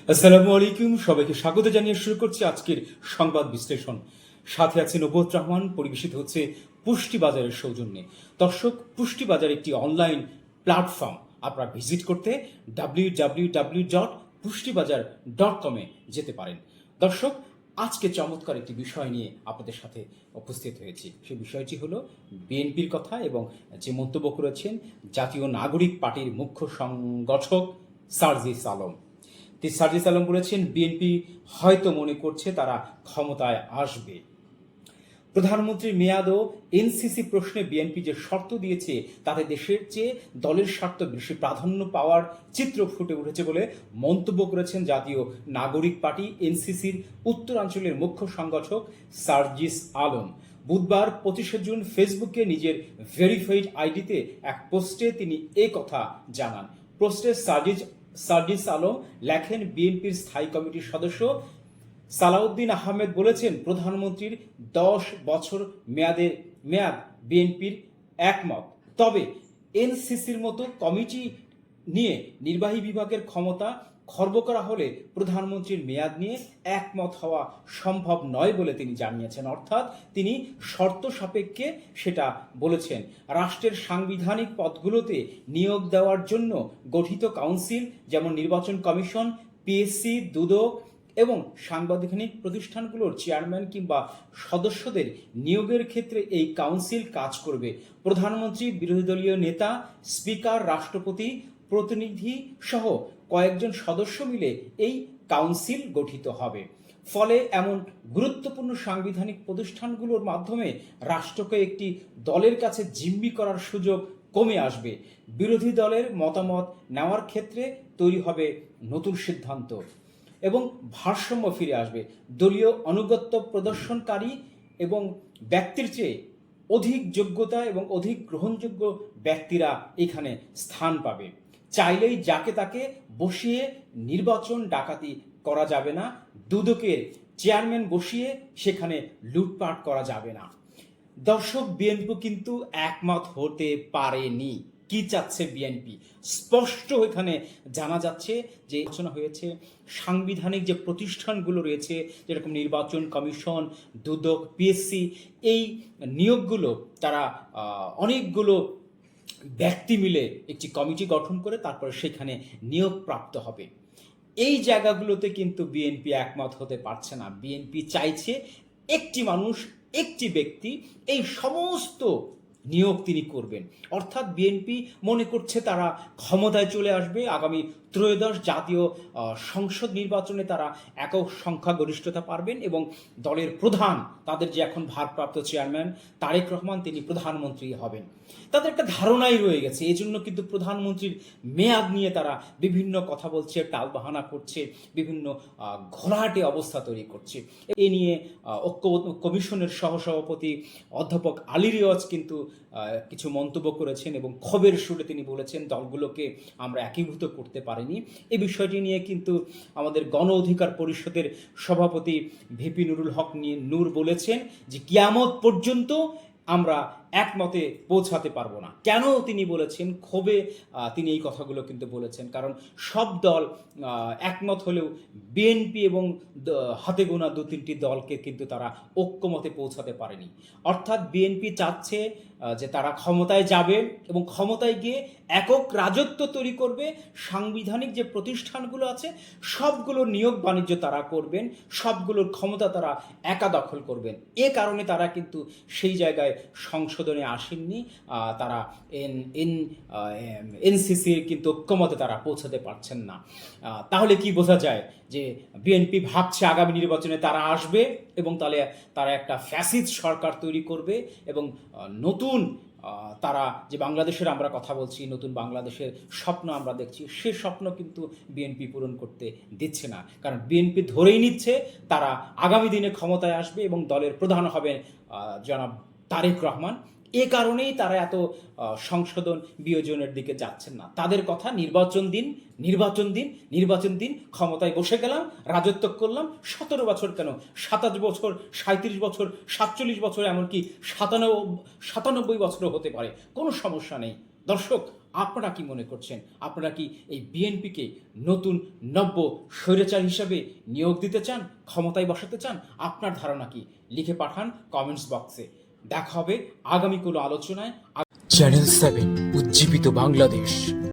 আসসালামু আলাইকুম, সবাইকে স্বাগত জানিয়ে শুরু করছি আজকের সংবাদ বিশ্লেষণ। সাথে আছে নবুয়ত রহমান। পরিবেশিত হচ্ছে পুষ্টি বাজারের সৌজন্যে। দর্শক, পুষ্টি বাজার একটি অনলাইন প্ল্যাটফর্ম। আপনারা ভিজিট করতে www.pushtibajar.com যেতে পারেন। দর্শক, আজকে চমৎকার একটি বিষয় নিয়ে আপনাদের সাথে উপস্থিত হয়েছি। সেই বিষয়টি হলো বিএনপির কথা এবং যে মন্তব্য করেছেন জাতীয় নাগরিক পার্টির মুখ্য সংগঠক সার্জিস আলম। সার্জিস আলম বলেছেন, বিএনপি হয়তো মনে করছে তারা ক্ষমতায় আসবে। প্রধানমন্ত্রীর মেয়াদ ও এনসিসি প্রশ্নে বিএনপি যে শর্ত দিয়েছে তাতে দেশের চেয়ে দলের স্বার্থ বেশি প্রাধান্য পাওয়ার চিত্র ফুটে উঠেছে বলে মন্তব্য করেছেন জাতীয় নাগরিক পার্টি এনসিসির উত্তরাঞ্চলের মুখ্য সংগঠক সার্জিস আলম। বুধবার 25শে জুন ফেসবুকে নিজের ভেরিফাইড আইডিতে এক পোস্টে তিনি এ কথা জানান। পোস্টে সার্জিস আলম লেখেন, বিএনপির স্থায়ী কমিটির সদস্য সালাউদ্দিন আহমেদ বলেছেন, প্রধানমন্ত্রীর 10 বছর মেয়াদ বিএনপির একমত। তবে এনসিসির মতো কমিটি নিয়ে নির্বাহী বিভাগের ক্ষমতা খর্ব করা হলে প্রধানমন্ত্রীর মেয়াদ নিয়ে একমত হওয়া সম্ভব নয় বলে তিনি জানিয়েছেন। অর্থাৎ তিনি শর্ত সাপেক্ষে সেটা বলেছেন। রাষ্ট্রের সাংবিধানিক পদগুলোতে নিয়োগ দেওয়ার জন্য গঠিত কাউন্সিল, যেমন নির্বাচন কমিশন, পিএসসি, দুদক এবং সাংবিধানিক প্রতিষ্ঠানগুলোর চেয়ারম্যান কিংবা সদস্যদের নিয়োগের ক্ষেত্রে এই কাউন্সিল কাজ করবে। প্রধানমন্ত্রী, বিরোধী দলীয় নেতা, স্পিকার, রাষ্ট্রপতি, প্রতিনিধি সহ কয়েকজন সদস্য মিলে এই কাউন্সিল গঠিত হবে। ফলে এমন গুরুত্বপূর্ণ সাংবিধানিক প্রতিষ্ঠানগুলোর মাধ্যমে রাষ্ট্রকে একটি দলের কাছে জিম্মি করার সুযোগ কমে আসবে। বিরোধী দলের মতামত নেওয়ার ক্ষেত্রে তৈরি হবে নতুন সিদ্ধান্ত এবং ভারসাম্য ফিরে আসবে। দলীয় আনুগত্য প্রদর্শনকারী এবং ব্যক্তির চেয়ে অধিক যোগ্যতা এবং অধিক গ্রহণযোগ্য ব্যক্তিরা এখানে স্থান পাবে। চাইলেই যাকে তাকে বসিয়ে নির্বাচন ডাকাতি করা যাবে না। দুদকের চেয়ারম্যান বসিয়ে সেখানে লুটপাট করা যাবে না। দর্শক, বিএনপি কিন্তু একমত হতে পারেনি। কি চাচ্ছে বিএনপি স্পষ্ট এখানে জানা যাচ্ছে যে আলোচনা হয়েছে সাংবিধানিক যে প্রতিষ্ঠানগুলো রয়েছে, যেরকম নির্বাচন কমিশন, দুদক, পিএসসি, এই নিয়োগগুলো তারা অনেকগুলো ব্যক্তি মিলে একটি কমিটি গঠন করে তারপরে সেখানে নিয়োগ প্রাপ্ত হবে। এই জায়গাগুলোতে কিন্তু বিএনপি একমত হতে পারছে না। বিএনপি চাইছে একটি মানুষ, একটি ব্যক্তি এই সমস্ত নিয়োগ তিনি করবেন। অর্থাৎ বিএনপি মনে করছে তারা ক্ষমতায় চলে আসবে। আগামী ত্রয়োদশ জাতীয় সংসদ নির্বাচনে তারা একক সংখ্যাগরিষ্ঠতা পারবেন এবং দলের প্রধান, তাদের যে এখন ভারপ্রাপ্ত চেয়ারম্যান তারেক রহমান, তিনি প্রধানমন্ত্রী হবেন। তাদের একটা ধারণাই রয়ে গেছে। এই জন্য কিন্তু প্রধানমন্ত্রীর মেয়াদ নিয়ে তারা বিভিন্ন কথা বলছে, টালবাহানা করছে, বিভিন্ন ঘোলাটে অবস্থা তৈরি করছে। এ নিয়ে ঐক্য কমিশনের সহসভাপতি অধ্যাপক আলী রিয়াজ কিন্তু কিছু মন্তব্য করেছেন এবং ক্ষোভের সুরে তিনি বলেছেন, দলগুলোকে আমরা একীভূত করতে পারিনি। এই বিষয়টি নিয়ে কিন্তু আমাদের গণ অধিকার পরিষদের সভাপতি ভিপি নুরুল হক নূর বলেছেন যে কিয়ামত পর্যন্ত আমরা একমতে পৌঁছাতে পারবো না। কেন তিনি বলেছেন ক্ষোভে তিনি এই কথাগুলো কিন্তু বলেছেন, কারণ সব দল একমত হলেও বিএনপি এবং হাতে গোনা 2-3টি দলকে কিন্তু তারা ঐক্যমতে পৌঁছাতে পারেনি। অর্থাৎ বিএনপি চাচ্ছে যে তারা ক্ষমতায় যাবে এবং ক্ষমতায় গিয়ে একক রাজত্ব তৈরি করবে। সাংবিধানিক যে প্রতিষ্ঠানগুলো আছে সবগুলোর নিয়োগ বাণিজ্য তারা করবেন, সবগুলোর ক্ষমতা তারা একা দখল করবেন। এ কারণে তারা কিন্তু সেই জায়গায় সংশোধনে আসেননি। তারা এনসিসির কিন্তু ঐক্যমতে তারা পৌঁছাতে পারছেন না। তাহলে কি বোঝা যায় যে বিএনপি ভাবছে আগামী নির্বাচনে তারা আসবে এবং তাহলে তারা একটা ফ্যাসিস্ট সরকার তৈরি করবে এবং নতুন তারা যে বাংলাদেশের আমরা কথা বলছি, নতুন বাংলাদেশের স্বপ্ন আমরা দেখছি, সে স্বপ্ন কিন্তু বিএনপি পূরণ করতে দিচ্ছে না। কারণ বিএনপি ধরেই নিচ্ছে তারা আগামী দিনে ক্ষমতায় আসবে এবং দলের প্রধান হবেন জনাব তারেক রহমান। এ কারণেই তারা এত সংশোধন বিয়োজনের দিকে যাচ্ছেন না। তাদের কথা নির্বাচন দিন, নির্বাচন দিন, নির্বাচন দিন, ক্ষমতায় বসে গেলাম, রাজত্ব করলাম। 17 বছর কেন, 27 বছর, 37 বছর, 47 বছর, এমনকি 97 বছরও হতে পারে, কোনো সমস্যা নেই। দর্শক, আপনারা কি মনে করছেন? আপনারা কি এই বিএনপিকে নতুন নব্য স্বৈরাচার হিসাবে নিয়োগ দিতে চান, ক্ষমতায় বসাতে চান? আপনার ধারণা কি? লিখে পাঠান কমেন্টস বক্সে। দেখা হবে আগামী কোনো আলোচনায়। চ্যানেল 7 উজ্জীবিত বাংলাদেশ।